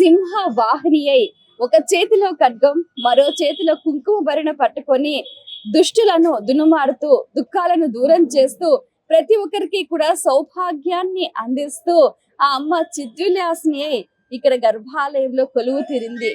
సింహ వాహిని అయి ఒక చేతిలో ఖడ్గం మరో చేతిలో కుంకుమ భరణ పట్టుకొని దుష్టులను దునుమాడుతూ దుఃఖాలను దూరం చేస్తూ ప్రతి ఒక్కరికి కూడా సౌభాగ్యాన్ని అందిస్తూ ఆ అమ్మ చిద్విలాసిని అయి ఇక్కడ గర్భాలయంలో కొలువు తీరింది.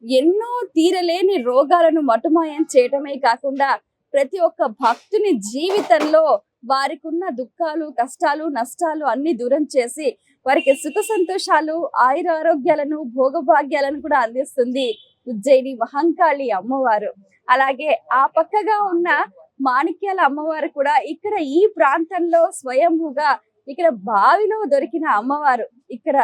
ఎన్నో తీరలేని రోగాలను మటుమాయం చేయటమే కాకుండా ప్రతి ఒక్క భక్తుని జీవితంలో వారికి ఉన్న దుఃఖాలు, కష్టాలు, నష్టాలు అన్ని దూరం చేసి వారికి సుఖ సంతోషాలు, ఆయుర ఆరోగ్యాలను, భోగభాగ్యాలను కూడా అందిస్తుంది ఉజ్జయిని మహంకాళి అమ్మవారు. అలాగే ఆ పక్కగా ఉన్న మాణిక్యాల అమ్మవారు కూడా ఇక్కడ ఈ ప్రాంతంలో స్వయంభూగా ఇక్కడ బావిలో దొరికిన అమ్మవారు. ఇక్కడ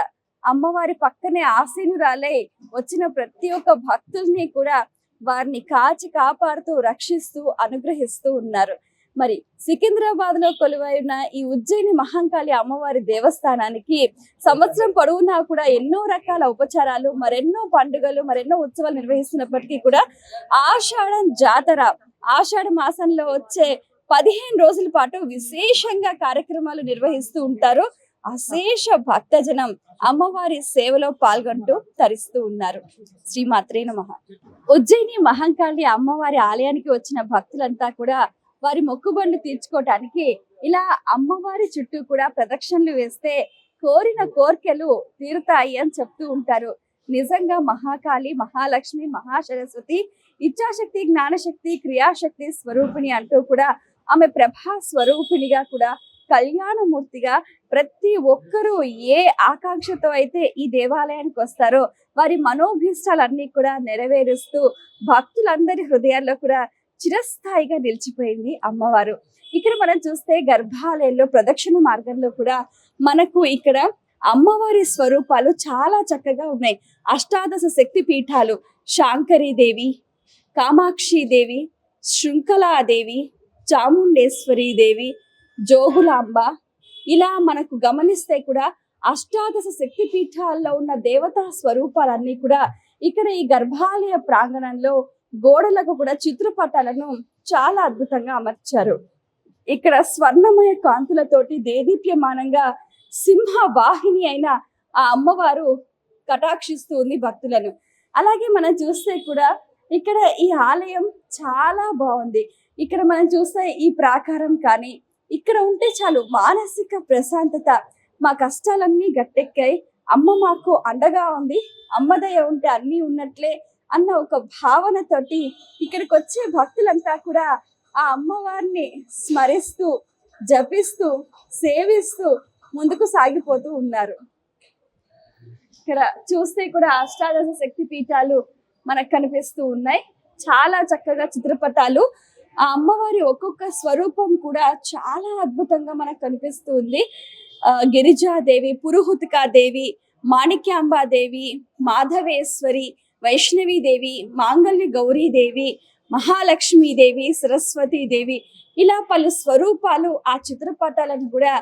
అమ్మవారి పక్కనే ఆసీనురాలై వచ్చిన ప్రతి ఒక్క భక్తుల్ని కూడా వారిని కాచి కాపాడుతూ రక్షిస్తూ అనుగ్రహిస్తూ ఉన్నారు. మరి సికింద్రాబాద్ లో కొలువైన ఈ ఉజ్జయిని మహంకాళి అమ్మవారి దేవస్థానానికి సంవత్సరం పొడవునా కూడా ఎన్నో రకాల ఉపచారాలు, మరెన్నో పండుగలు, మరెన్నో ఉత్సవాలు నిర్వహిస్తున్నప్పటికీ కూడా ఆషాఢం జాతర, ఆషాఢ మాసంలో వచ్చే 15 రోజుల పాటు విశేషంగా కార్యక్రమాలు నిర్వహిస్తూ ఉంటారు. అశేష భక్తజనం అమ్మవారి సేవలో పాల్గొంటూ తరిస్తూ ఉన్నారు. శ్రీమాత్రే నమః. ఉజ్జయిని మహంకాళి అమ్మవారి ఆలయానికి వచ్చిన భక్తులంతా కూడా వారి మొక్కుబడులు తీర్చుకోవటానికి ఇలా అమ్మవారి చుట్టూ కూడా ప్రదక్షిణలు వేస్తే కోరిన కోర్కెలు తీరుతాయి అని చెప్తూ ఉంటారు. నిజంగా మహాకాళి, మహాలక్ష్మి, మహాసరస్వతి, ఇచ్ఛాశక్తి, జ్ఞానశక్తి, క్రియాశక్తి స్వరూపిణి అంటూ కూడా ఆమె ప్రభా స్వరూపిణిగా కూడా కళ్యాణమూర్తిగా ప్రతి ఒక్కరూ ఏ ఆకాంక్షతో అయితే ఈ దేవాలయానికి వస్తారో వారి మనోభీష్టాలన్నీ కూడా నెరవేరుస్తూ భక్తులందరి హృదయాల్లో కూడా చిరస్థాయిగా నిలిచిపోయింది అమ్మవారు. ఇక్కడ మనం చూస్తే గర్భాలయంలో ప్రదక్షిణ మార్గంలో కూడా మనకు ఇక్కడ అమ్మవారి స్వరూపాలు చాలా చక్కగా ఉన్నాయి. అష్టాదశ శక్తి పీఠాలు, శాంకరీదేవి, కామాక్షిదేవి, శృంఖలాదేవి, చాముండేశ్వరి దేవి, జోగులాంబ, ఇలా మనకు గమనిస్తే కూడా అష్టాదశ శక్తి పీఠాల్లో ఉన్న దేవతా స్వరూపాలన్నీ కూడా ఇక్కడ ఈ గర్భాలయ ప్రాంగణంలో గోడలకు కూడా చిత్రపటాలను చాలా అద్భుతంగా అమర్చారు. ఇక్కడ స్వర్ణమయ కాంతులతోటి దేదీప్యమానంగా సింహ వాహిని అయిన ఆ అమ్మవారు కటాక్షిస్తూ ఉంది భక్తులను. అలాగే మనం చూస్తే కూడా ఇక్కడ ఈ ఆలయం చాలా బాగుంది. ఇక్కడ మనం చూస్తే ఈ ప్రాకారం కానీ ఇక్కడ ఉంటే చాలు మానసిక ప్రశాంతత, మా కష్టాలన్నీ గట్టెక్కాయి, అమ్మ మాకు అండగా ఉంది, అమ్మదయ ఉంటే అన్నీ ఉన్నట్లే అన్న ఒక భావనతోటి ఇక్కడికి వచ్చే భక్తులంతా కూడా ఆ అమ్మవారిని స్మరిస్తూ, జపిస్తూ, సేవిస్తూ ముందుకు సాగిపోతూ ఉన్నారు. ఇక్కడ చూస్తే కూడా అష్టాదశ శక్తి పీఠాలు మనకు కనిపిస్తూ ఉన్నాయి. చాలా చక్కగా చిత్రపటాలు, ఆ అమ్మవారి ఒక్కొక్క స్వరూపం కూడా చాలా అద్భుతంగా మనకు కనిపిస్తూ ఉంది. గిరిజాదేవి, పురుహుతికాదేవి, మాణిక్యాంబాదేవి, మాధవేశ్వరి, వైష్ణవీదేవి, మాంగళ్య గౌరీదేవి, మహాలక్ష్మీదేవి, సరస్వతీదేవి, ఇలా పలు స్వరూపాలు ఆ చిత్రపటాలను కూడా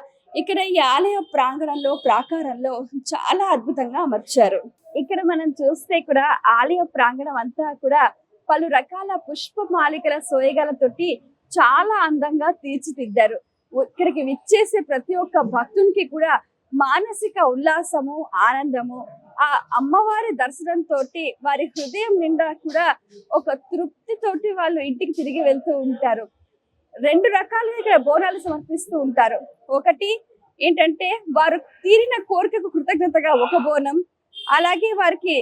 ఇక్కడ ఈ ఆలయ ప్రాంగణంలో ప్రాకారంలో చాలా అద్భుతంగా అమర్చారు. ఇక్కడ మనం చూస్తే కూడా ఆలయ ప్రాంగణం అంతా కూడా పలు రకాల పుష్పమాలికల సోయగాలతోటి చాలా అందంగా తీర్చిదిద్దారు. ఇక్కడికి విచ్చేసే ప్రతి ఒక్క భక్తునికి కూడా మానసిక ఉల్లాసము, ఆనందము, ఆ అమ్మవారి దర్శనంతో వారి హృదయం నిండా కూడా ఒక తృప్తితోటి వాళ్ళు ఇంటికి తిరిగి వెళ్తూ ఉంటారు. 2 రకాలుగా ఇక్కడ బోనాలు సమర్పిస్తూ ఉంటారు. ఒకటి ఏంటంటే వారు తీరిన కోరికకు కృతజ్ఞతగా ఒక బోనం, అలాగే వారికి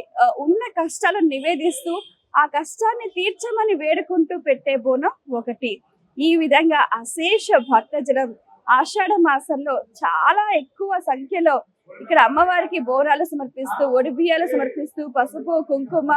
ఉన్న కష్టాలను నివేదిస్తూ ఆ కష్టాన్ని తీర్చమని వేడుకుంటూ పెట్టే బోనం ఒకటి. ఈ విధంగా అశేష భక్తజనం ఆషాఢ మాసంలో చాలా ఎక్కువ సంఖ్యలో ఇక్కడ అమ్మవారికి బోనాలు సమర్పిస్తూ, ఒడిబియ్యాలు సమర్పిస్తూ, పసుపు, కుంకుమ,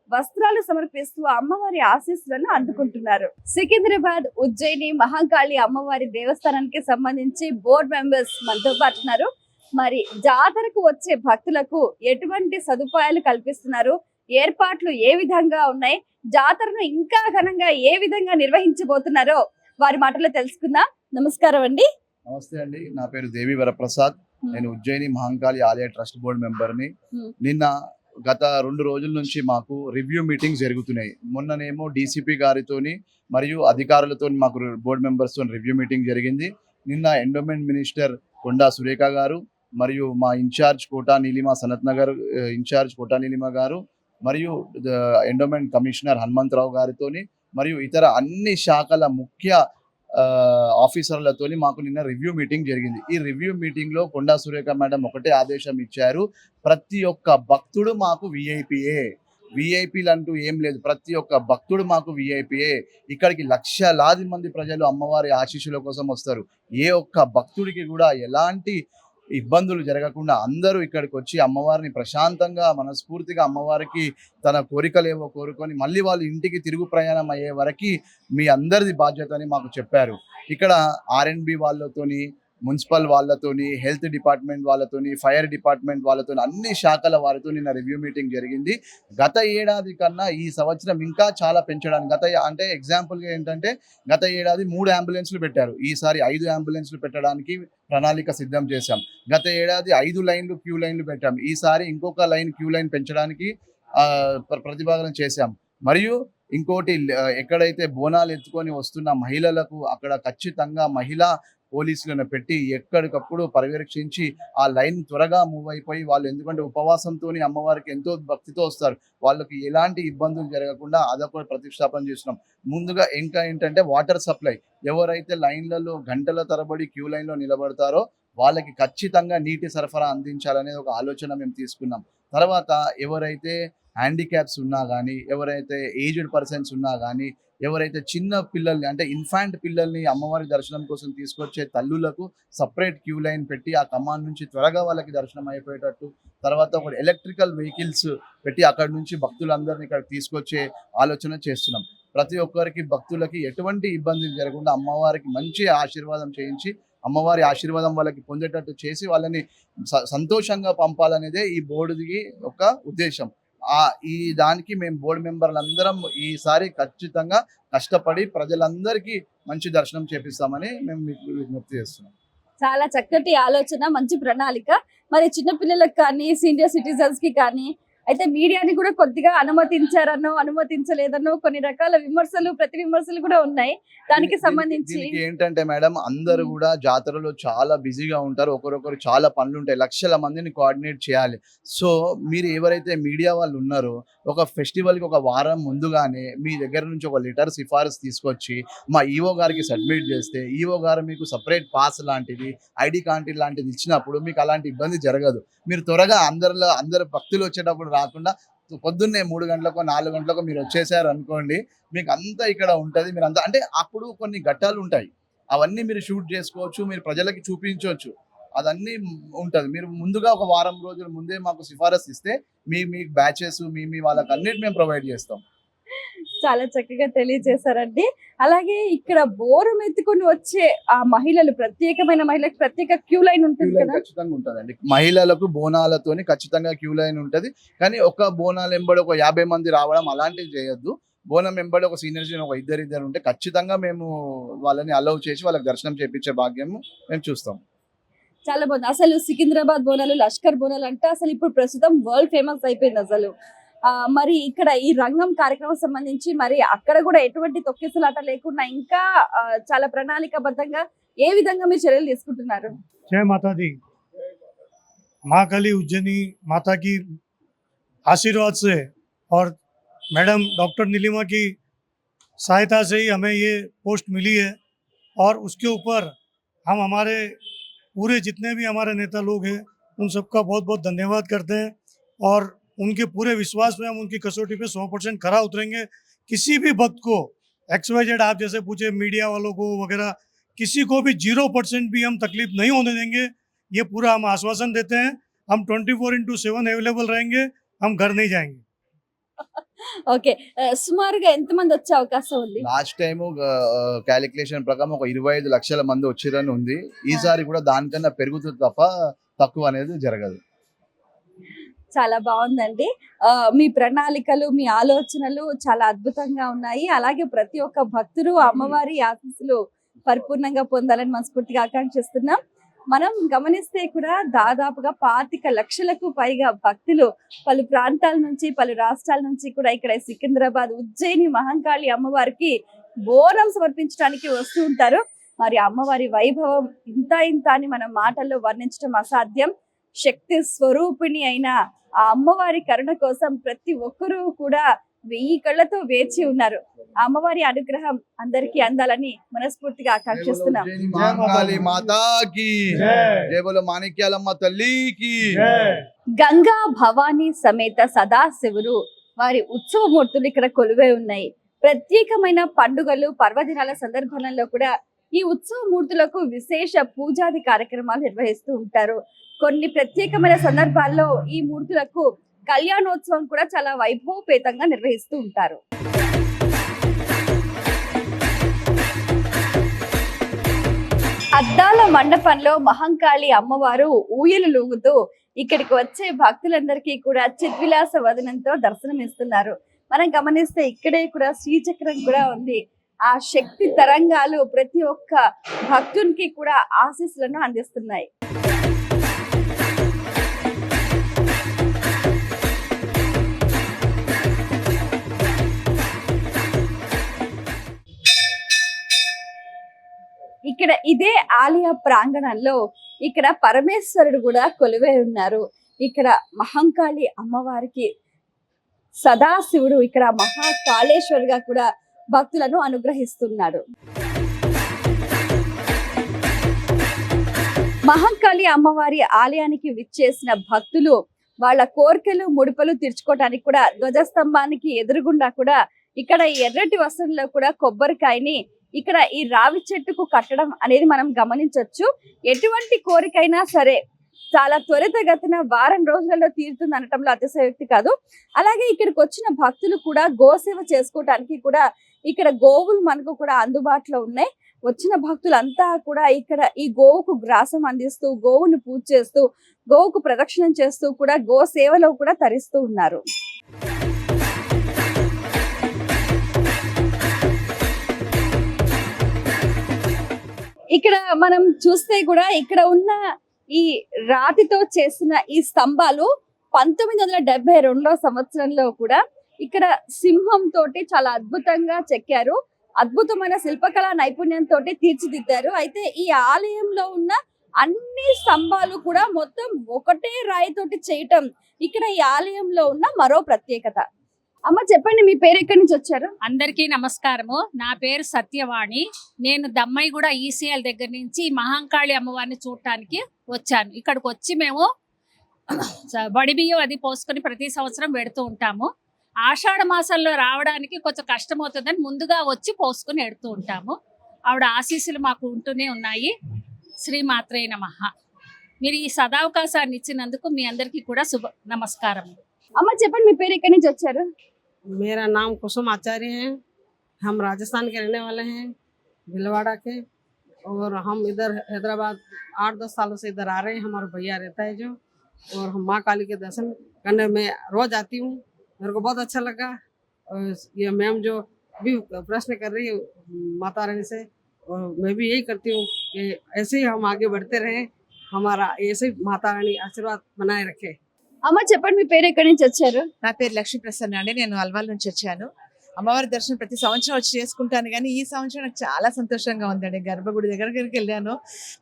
వస్త్రాలు సమర్పిస్తూ అమ్మవారి ఆశీస్సులను అందుకుంటున్నారు. సికింద్రాబాద్ ఉజ్జయిని మహంకాళి అమ్మవారి దేవస్థానానికి సంబంధించి బోర్డు మెంబర్స్ మనతో పాటు ఉన్నారు. మరి జాతరకు వచ్చే భక్తులకు ఎటువంటి సదుపాయాలు కల్పిస్తున్నారు, ఏర్పాట్లు ఏ విధంగా ఉన్నాయి, జాతరను ఇంకా ఘనంగా ఏ విధంగా నిర్వహించబోతున్నారో వారి మాటలో తెలుసుకుందాం. నమస్కారం అండి. నమస్తే అండి, నా పేరు దేవి వరప్రసాద్. నేను ఉజ్జయిని మహంకాళి ఆలయ ట్రస్ట్ బోర్డు మెంబర్ని. నిన్న గత 2 రోజుల నుంచి మాకు రివ్యూ మీటింగ్స్ జరుగుతున్నాయి. మొన్ననేమో డీసీపీ గారితోని మరియు అధికారులతో మాకు బోర్డు మెంబర్స్తో రివ్యూ మీటింగ్ జరిగింది. నిన్న ఎండోమెంట్ మినిస్టర్ కొండా సురేఖ గారు మరియు మా ఇన్ఛార్జ్ కోటా నీలిమ సనత్ నగర్ ఇన్ఛార్జ్ కోటా నీలిమ గారు మరియు ఎండోమెంట్ కమిషనర్ హనుమంతరావు గారితోని మరియు ఇతర అన్ని శాఖల ముఖ్య ఆఫీసర్లతోని మాకు నిన్న రివ్యూ మీటింగ్ జరిగింది. ఈ రివ్యూ మీటింగ్ లో కొండా సురేఖ మేడం ఒకటే ఆదేశం ఇచ్చారు, ప్రతి ఒక్క భక్తుడు మాకు విఐపియే, విఐపీలు అంటూ ఏం లేదు, ప్రతి ఒక్క భక్తుడు మాకు విఐపియే. ఇక్కడికి లక్షలాది మంది ప్రజలు అమ్మవారి ఆశీస్సుల కోసం వస్తారు. ఏ ఒక్క భక్తుడికి కూడా ఎలాంటి ఇబ్బందులు జరగకుండా అందరూ ఇక్కడికి వచ్చి అమ్మవారిని ప్రశాంతంగా మనస్ఫూర్తిగా అమ్మవారికి తన కోరికలేవో కోరుకొని మళ్ళీ వాళ్ళు ఇంటికి తిరుగు ప్రయాణం అయ్యే వరకు మీ అందరిది బాధ్యత అని మాకు చెప్పారు. ఇక్కడ R&B వాళ్ళతోని, మున్సిపల్ వాళ్ళతోని, హెల్త్ డిపార్ట్మెంట్ వాళ్ళతోని, ఫైర్ డిపార్ట్మెంట్ వాళ్ళతోని అన్ని శాఖల వారితో నిన్న రివ్యూ మీటింగ్ జరిగింది. గత ఏడాది కన్నా ఈ సంవత్సరం ఇంకా చాలా పెంచడానికి అంటే ఎగ్జాంపుల్గా ఏంటంటే గత ఏడాది 3 అంబులెన్స్లు పెట్టారు, ఈసారి 5 అంబులెన్స్లు పెట్టడానికి ప్రణాళిక సిద్ధం చేశాం. గత ఏడాది 5 లైన్లు క్యూ లైన్లు పెట్టాం, ఈసారి ఇంకొక లైన్ క్యూ లైన్ పెంచడానికి ప్రతిపాదన చేశాం. మరియు ఇంకోటి ఎక్కడైతే బోనాలు ఎత్తుకొని వస్తున్న మహిళలకు అక్కడ ఖచ్చితంగా మహిళా పోలీసులను పెట్టి ఎక్కడికప్పుడు పర్యవేక్షించి ఆ లైన్ త్వరగా మూవ్ అయిపోయి వాళ్ళు, ఎందుకంటే ఉపవాసంతో అమ్మవారికి ఎంతో భక్తితో వస్తారు, వాళ్ళకి ఎలాంటి ఇబ్బందులు జరగకుండా అదొక ప్రతిష్టాపన చేస్తున్నాం. ముందుగా ఇంకా ఏంటంటే వాటర్ సప్లై, ఎవరైతే లైన్లలో గంటల తరబడి క్యూ లైన్లో నిలబడతారో వాళ్ళకి ఖచ్చితంగా నీటి సరఫరా అందించాలనేది ఒక ఆలోచన మేము తీసుకున్నాం. తర్వాత ఎవరైతే హ్యాండిక్యాప్స్ ఉన్నా కానీ, ఎవరైతే ఏజ్డ్ పర్సన్స్ ఉన్నా కానీ, ఎవరైతే చిన్న పిల్లల్ని అంటే ఇన్ఫాంట్ పిల్లల్ని అమ్మవారి దర్శనం కోసం తీసుకొచ్చే తల్లులకు సపరేట్ క్యూ లైన్ పెట్టి ఆ కమాండ్ నుంచి త్వరగా వాళ్ళకి దర్శనం అయిపోయేటట్టు, తర్వాత ఒక ఎలక్ట్రికల్ వెహికల్స్ పెట్టి అక్కడ నుంచి భక్తులందరినీ ఇక్కడ తీసుకొచ్చే ఆలోచన చేస్తున్నాం. ప్రతి ఒక్కరికి భక్తులకి ఎటువంటి ఇబ్బంది జరగకుండా అమ్మవారికి మంచి ఆశీర్వాదం చేయించి అమ్మవారి ఆశీర్వాదం వాళ్ళకి పొందేటట్టు చేసి వాళ్ళని సంతోషంగా పంపాలనేదే ఈ బోర్డుకి ఒక ఉద్దేశం. ఈ దానికి మేము బోర్డు మెంబర్లు అందరం ఈసారి ఖచ్చితంగా కష్టపడి ప్రజలందరికీ మంచి దర్శనం చేపిస్తామని మేము మీకు విజ్ఞప్తి చేస్తున్నాం. చాలా చక్కటి ఆలోచన, మంచి ప్రణాళిక. మరి చిన్నపిల్లలకు కానీ, సీనియర్ సిటిజన్స్ కి కానీ అయితే మీడియాని కూడా కొద్దిగా అనుమతించారనో అనుమతించలేదనో కొన్ని రకాల విమర్శలు, ప్రతి విమర్శలు కూడా ఉన్నాయి. దానికి సంబంధించి ఏంటంటే మేడం, అందరూ కూడా జాతరలో చాలా బిజీగా ఉంటారు, ఒకరొకరు చాలా పనులు ఉంటాయి, లక్షల మందిని కోఆర్డినేట్ చేయాలి. సో మీరు ఎవరైతే మీడియా వాళ్ళు ఉన్నారో ఒక ఫెస్టివల్కి ఒక వారం ముందుగానే మీ దగ్గర నుంచి ఒక లెటర్ సిఫారసు తీసుకొచ్చి మా ఈఓ గారికి సబ్మిట్ చేస్తే ఈఓ గారు మీకు సపరేట్ పాస్ లాంటిది, ఐడి కార్డు లాంటిది ఇచ్చినప్పుడు మీకు అలాంటి ఇబ్బంది జరగదు. మీరు త్వరగా అందరు భక్తులు వచ్చేటప్పుడు రాకుండా పొద్దున్నే 3 గంటలకో 4 గంటలకో మీరు వచ్చేసారు అనుకోండి, మీకు అంతా ఇక్కడ ఉంటుంది. మీరు అంతా అంటే అప్పుడు కొన్ని ఘట్టాలు ఉంటాయి, అవన్నీ మీరు షూట్ చేసుకోవచ్చు, మీరు ప్రజలకి చూపించవచ్చు, అదన్నీ ఉంటుంది. మీరు ముందుగా ఒక వారం రోజుల ముందే మాకు సిఫారసు ఇస్తే మీ బ్యాచెస్ మీ వాళ్ళకి అన్నిటి మేము ప్రొవైడ్ చేస్తాం. చాలా చక్కగా తెలియజేశారండి. అలాగే ఇక్కడ బోరం ఎత్తుకొని వచ్చే ఆ మహిళలు, ప్రత్యేకమైన మహిళలకు ప్రత్యేక క్యూ లైన్ ఉంటుంది కదా? ఖచ్చితంగా ఉంటుందండి. మహిళలకు బోనాలతోని ఖచ్చితంగా క్యూ లైన్ ఉంటుంది. కానీ ఒక బోనాలు ఎంబడి ఒక 50 మంది రావడం అలాంటివి చేయొద్దు. బోనం ఎంబడి ఒక సీనియర్ ఒక ఇద్దరు ఉంటే ఖచ్చితంగా మేము వాళ్ళని అలౌ చేసి వాళ్ళకి దర్శనం చేయించే భాగ్యము మేము చూస్తాం. చాలా బాగుంది. అసలు సికింద్రాబాద్ బోనాలు, లష్కర్ బోనాలు అంటే అసలు ఇప్పుడు ప్రస్తుతం వరల్డ్ ఫేమస్ అయిపోయింది అసలు. మరి ఇక్కడ ఈ రంగం కార్యక్రమం సంబంధించి మరి అక్కడ కూడా ఎటువంటి తొక్కిసలాట లేకుండా ఇంకా చాలా ప్రణాళికాబద్ధంగా ఏ విధంగా మీరు చర్యలు తీసుకుంటున్నారు? जय माता दी। माँ काली उज्जैनी माता की आशीर्वाद से और मैडम डॉक्टर नीलिमा की सहायता से ही हमें ये पोस्ट मिली है और उसके ऊपर हम हमारे पूरे जितने भी हमारे नेता लोग हैं उन सबका बहुत बहुत धन्यवाद करते हैं और उनके पूरे विश्वास में हम उनकी कसौटी पे 100% खरा उतरेंगे। किसी भी भक्त को XYZ आप जैसे पूछे मीडिया वालों को वगैरह किसी को भी 0% भी हम तकलीफ नहीं होने देंगे, ये पूरा हम आश्वासन देते हैं। हम 24/7 अवेलेबल रहेंगे, हम घर नहीं जाएंगे। ఓకే, సుమారుగా ఎంతమంది వచ్చే అవకాశం ఉంది? లాస్ట్ టైం క్యాలిక్యులేషన్ ప్రకారం ఒక 25 లక్షల మంది వచ్చిరని ఉంది. ఈసారి కూడా దానికన్నా పెరుగుతుంది తప్ప తక్కువ అనేది జరగదు. చాలా బాగుందండి. మీ ప్రణాళికలు, మీ ఆలోచనలు చాలా అద్భుతంగా ఉన్నాయి. అలాగే ప్రతి ఒక్క భక్తుడు అమ్మవారి ఆశీస్సులు పరిపూర్ణంగా పొందాలని మనస్ఫూర్తిగా ఆకాంక్షిస్తున్నాం. మనం గమనిస్తే కూడా దాదాపుగా 25 లక్షలకు పైగా భక్తులు పలు ప్రాంతాల నుంచి, పలు రాష్ట్రాల నుంచి కూడా ఇక్కడ సికింద్రాబాద్ ఉజ్జయిని మహంకాళి అమ్మవారికి బోనం సమర్పించడానికి వస్తూ ఉంటారు. మరి అమ్మవారి వైభవం ఇంత ఇంత అని మన మాటల్లో వర్ణించడం అసాధ్యం. శక్తి స్వరూపిణి అయిన ఆ అమ్మవారి కరుణ కోసం ప్రతి ఒక్కరూ కూడా 1000 కళ్ళతో వేచి ఉన్నారు. ఆ అమ్మవారి అనుగ్రహం అందరికీ అందాలని మనస్ఫూర్తిగా ఆకాంక్షిస్తున్నాం. ఉజ్జయిని మహంకాళి మాతాకి జై బోలో మాణిక్యాలమ్మ తల్లికి. గంగా భవానీ సమేత సదాశివుడు వారి ఉత్సవమూర్తులు ఇక్కడ కొలువై ఉన్నాయి. ప్రత్యేకమైన పండుగలు పర్వదినాల సందర్భాలలో కూడా ఈ ఉత్సవమూర్తులకు విశేష పూజాది కార్యక్రమాలు నిర్వహిస్తూ ఉంటారు. కొన్ని ప్రత్యేకమైన సందర్భాల్లో ఈ మూర్తులకు కళ్యాణోత్సవం కూడా చాలా వైభవపేతంగా నిర్వహిస్తూ ఉంటారు. అద్దాల మండపంలో మహంకాళి అమ్మవారు ఊయలు లూగుతూ ఇక్కడికి వచ్చే భక్తులందరికీ కూడా చిద్విలాస వదనంతో దర్శనమిస్తున్నారు. మనం గమనిస్తే ఇక్కడే కూడా శ్రీచక్రం కూడా ఉంది. ఆ శక్తి తరంగాలు ప్రతి ఒక్క భక్తునికి కూడా ఆశీస్సులను అందిస్తున్నాయి. ఇక్కడ ఇదే ఆలయ ప్రాంగణంలో ఇక్కడ పరమేశ్వరుడు కూడా కొలువై ఉన్నారు. ఇక్కడ మహంకాళి అమ్మవారికి సదాశివుడు ఇక్కడ మహాకాళేశ్వరుడుగా కూడా భక్తులను అనుగ్రహిస్తున్నాడు. మహంకాళి అమ్మవారి ఆలయానికి విచ్చేసిన భక్తులు వాళ్ళ కోరికలు ముడుపులు తీర్చుకోవడానికి కూడా ధ్వజస్తంభానికి ఎదురుగుండా కూడా ఇక్కడ ఎర్రటి వస్త్రంలో కూడా కొబ్బరికాయని ఇక్కడ ఈ రావి చెట్టుకు కట్టడం అనేది మనం గమనించవచ్చు. ఎటువంటి కోరికైనా సరే చాలా త్వరితగతిన వారం రోజులలో తీరుతుంది అనటంలో అతిశయోక్తి కాదు. అలాగే ఇక్కడికి వచ్చిన భక్తులు కూడా గోసేవ చేసుకోవటానికి కూడా ఇక్కడ గోవులు మనకు కూడా అందుబాటులో ఉన్నాయి. వచ్చిన భక్తులంతా కూడా ఇక్కడ ఈ గోవుకు గ్రాసం అందిస్తూ గోవును పూజ చేస్తూ గోవుకు ప్రదక్షిణం చేస్తూ కూడా గో సేవలో కూడా తరిస్తూ ఉన్నారు. ఇక్కడ మనం చూస్తే కూడా ఇక్కడ ఉన్న ఈ రాతితో చేసిన ఈ స్తంభాలు 1972 సంవత్సరంలో కూడా ఇక్కడ సింహం తోటి చాలా అద్భుతంగా చెక్కారు. అద్భుతమైన శిల్పకళా నైపుణ్యంతో తీర్చిదిద్దారు. అయితే ఈ ఆలయంలో ఉన్న అన్ని స్తంభాలు కూడా మొత్తం ఒకటే రాయితోటి చేయటం ఇక్కడ ఈ ఆలయంలో ఉన్న మరో ప్రత్యేకత. అమ్మ చెప్పండి, మీ పేరు ఎక్కడి నుంచి వచ్చారు? అందరికీ నమస్కారము. నా పేరు సత్యవాణి. నేను దమ్మాయి కూడా ఈసీఎల్ దగ్గర నుంచి మహంకాళి అమ్మవారిని చూడటానికి వచ్చాను. ఇక్కడికి వచ్చి మేము బడి బియ్యం అది పోసుకొని ప్రతి సంవత్సరం పెడుతూ ఉంటాము. ఆషాఢ మాసంలో రావడానికి కొంచెం కష్టం అవుతుందని ముందుగా వచ్చి పోసుకొని ఎడుతూ ఉంటాము. ఆవిడ ఆశీస్సులు మాకు ఉంటూనే ఉన్నాయి. శ్రీమాత్రే నమః. మీరు ఈ సదావకాశాన్ని ఇచ్చినందుకు మీ అందరికీ కూడా నమస్కారం. అమ్మ చెప్పండి, మీ పేరు ఎక్కడి నుంచి వచ్చారు? मेरा नाम कुसुम आचार्य है। हम राजस्थान के रहने वाले हैं, भिलवाड़ा के, और हम इधर हैदराबाद 8-10 सालों से इधर आ रहे हैं। हमारा भैया रहता है जो, और हम माँ काली के दर्शन करने में रोज आती हूँ। मेरे को बहुत अच्छा लगा। और ये मैम जो भी प्रश्न कर रही है माता रानी से, और मैं भी यही करती हूँ कि ऐसे ही हम आगे बढ़ते रहें, हमारा ऐसे ही माता रानी आशीर्वाद बनाए रखे। అమ్మ చెప్పండి, మీ పేరు ఎక్కడి నుంచి వచ్చారు? నా పేరు లక్ష్మీ ప్రసన్న అండి. నేను అల్వాల్ నుంచి వచ్చాను. అమ్మవారి దర్శనం ప్రతి సంవత్సరం వచ్చి చేసుకుంటాను, కానీ ఈ సంవత్సరం నాకు చాలా సంతోషంగా ఉందండి. గర్భగుడి దగ్గరికి వెళ్ళాను.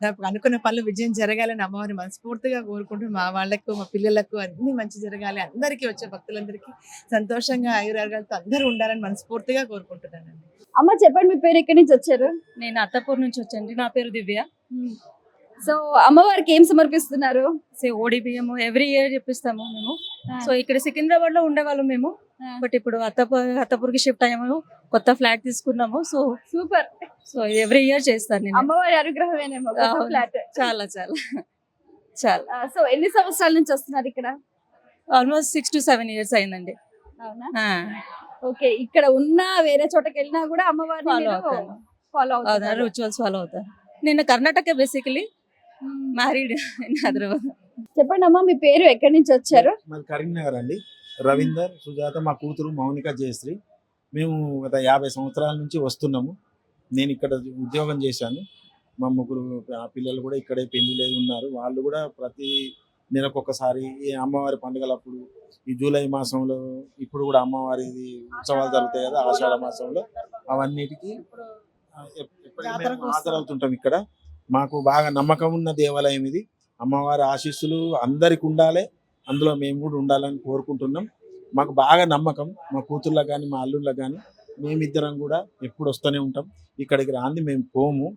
నాకు అనుకున్న పనులు విజయం జరగాలని అమ్మవారిని మనస్ఫూర్తిగా కోరుకుంటూ మా వాళ్ళకు మా పిల్లలకు అన్ని మంచి జరగాలి, అందరికీ వచ్చే భక్తులందరికీ సంతోషంగా ఆయురారోగ్యాలతో అందరూ ఉండాలని మనస్ఫూర్తిగా కోరుకుంటున్నానండి. అమ్మ చెప్పండి, మీ పేరు ఎక్కడి నుంచి వచ్చారు? నేను అత్తపూర్ నుంచి వచ్చాను. నా పేరు దివ్య. సో అమ్మవారికి ఏం సమర్పిస్తున్నారు? ఓడి బియ్యము ఎవ్రీ ఇయర్ చెప్పిస్తాము మేము. సో ఇక్కడ సికింద్రాబాద్ లో ఉండేవాళ్ళం మేము, బట్ ఇప్పుడు అత్తపూర్కి షిఫ్ట్ అయ్యాము. కొత్త ఫ్లాట్ తీసుకున్నాము. So super. So every year చేస్తాను నేను. అమ్మవారి అనుగ్రహమేనేమో ఫ్లాట్. చాలా చాలా చాలా. సో ఎన్ని సంవత్సరాల నుంచి వస్తున్నారు ఇక్కడ? ఆల్మోస్ట్ 6 to 7 years అయిందండి. అవునా? ఓకే. ఇక్కడ ఉన్న వేరే చోటకి వెళ్ళినా కూడా అమ్మవారిని ఫాలో అవుతారు, రిచువల్స్ ఫాలో అవుతారు. నేను Karnataka basically married in Hyderabad. చెప్పండి అమ్మా, మీ పేరు ఎక్కడి నుంచి వచ్చారు? మాది కరీంనగర్ అండి. రవీందర్, సుజాత, మా కూతురు మౌనిక జయశ్రీ. మేము గత 50 సంవత్సరాల నుంచి వస్తున్నాము. నేను ఇక్కడ ఉద్యోగం చేశాను. మా ముగ్గురు పిల్లలు కూడా ఇక్కడే పెళ్లిలై ఉన్నారు. వాళ్ళు కూడా ప్రతి నెలకు ఒకసారి ఈ అమ్మవారి పండుగలప్పుడు ఈ జూలై మాసంలో ఇప్పుడు కూడా అమ్మవారి ఉత్సవాలు జరుగుతాయి కదా, ఆషాఢ మాసంలో అవన్నిటికీ జాతరకు వస్తాం. హాజరవుతుంటాం ఇక్కడ. మాకు బాగా నమ్మకం ఉన్న దేవాలయం ఇది. అమ్మవారి ఆశీస్సులు అందరికి ఉండాలి, అందులో మేము కూడా ఉండాలని కోరుకుంటున్నాం. మాకు బాగా నమ్మకం, మా కూతుర్లకు కానీ మా అల్లుళ్ళకి కానీ. మేమిద్దరం కూడా ఎప్పుడు వస్తూనే ఉంటాం. ఇక్కడికి రాంది మేము పోము.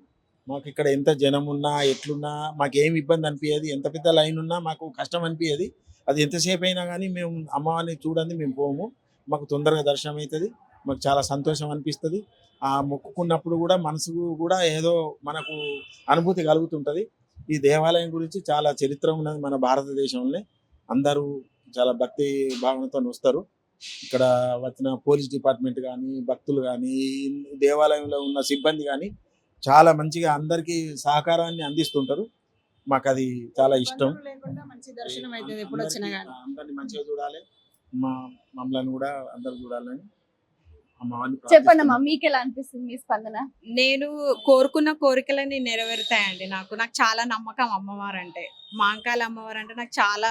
మాకు ఇక్కడ ఎంత జనం ఉన్నా ఎట్లున్నా మాకేం ఇబ్బంది అనిపించేది, ఎంత పెద్ద లైన్ ఉన్నా మాకు కష్టం అనిపించేది. అది ఎంతసేపు అయినా కానీ మేము అమ్మవారిని చూడండి మేము పోము. మాకు తొందరగా దర్శనం అవుతుంది, మాకు చాలా సంతోషం అనిపిస్తుంది. ఆ మొక్కుకున్నప్పుడు కూడా మనసుకు కూడా ఏదో మనకు అనుభూతి కలుగుతుంటుంది. ఈ దేవాలయం గురించి చాలా చరిత్ర ఉన్నది మన భారతదేశంలో. అందరూ చాలా భక్తి భావనతో వస్తారు. ఇక్కడ వచ్చిన పోలీస్ డిపార్ట్మెంట్ కానీ, భక్తులు కానీ, దేవాలయంలో ఉన్న సిబ్బంది కానీ చాలా మంచిగా అందరికీ సహకారాన్ని అందిస్తుంటారు. మాకు అది చాలా ఇష్టం. ఇబ్బందులు లేకుండా మంచి దర్శనం అవుతుంది ఎప్పుడు వచ్చినా కానీ. అందరిని మంచిగా చూడాలి, మమ్మల్ని కూడా అందరు చూడాలని అమ్మవారిని చెప్పండి ప్రార్థిస్తున్నాం. అమ్మా, మీకు ఎలా అనిపిస్తుంది మీ స్పందన? నేను కోరుకున్న కోరికలన్నీ నెరవేరుతాయండి. నాకు చాలా నమ్మకం అమ్మవారు అంటే. మహంకాళి అమ్మవారు అంటే నాకు చాలా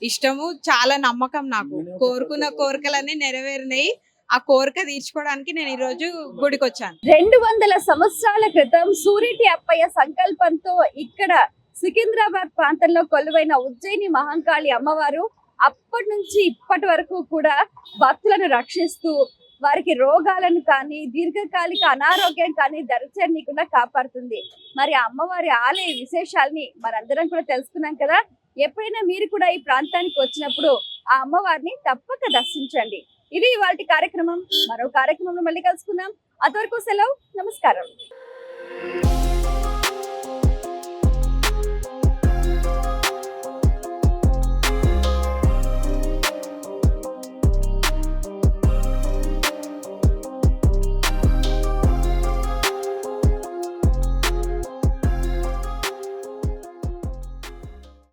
ఇష్టము, చాలా నమ్మకం. నాకు కోరుకున్న కోరికలన్నీ నెరవేరినాయి. ఆ కోరిక తీర్చుకోవడానికి నేను ఈ రోజు గుడికి వచ్చాను. 200 సంవత్సరాల క్రితం సూరిటి అప్పయ్య సంకల్పంతో ఇక్కడ సికింద్రాబాద్ ప్రాంతంలో కొలువైన ఉజ్జయిని మహంకాళి అమ్మవారు అప్పటి నుంచి ఇప్పటి వరకు కూడా భక్తులను రక్షిస్తూ వారికి రోగాలను కానీ దీర్ఘకాలిక అనారోగ్యం కానీ దరిచేరనీయకుండా కాపాడుతుంది. మరి ఆ అమ్మవారి ఆలయ విశేషాలని మనందరం కూడా తెలుసుకున్నాం కదా. ఎప్పుడైనా మీరు కూడా ఈ ప్రాంతానికి వచ్చినప్పుడు ఆ అమ్మవారిని తప్పక దర్శించండి. ఇది ఇవాల్టి కార్యక్రమం. మరో కార్యక్రమంలో మళ్ళీ కలుసుకుందాం. అంతవరకు సెలవు, నమస్కారం.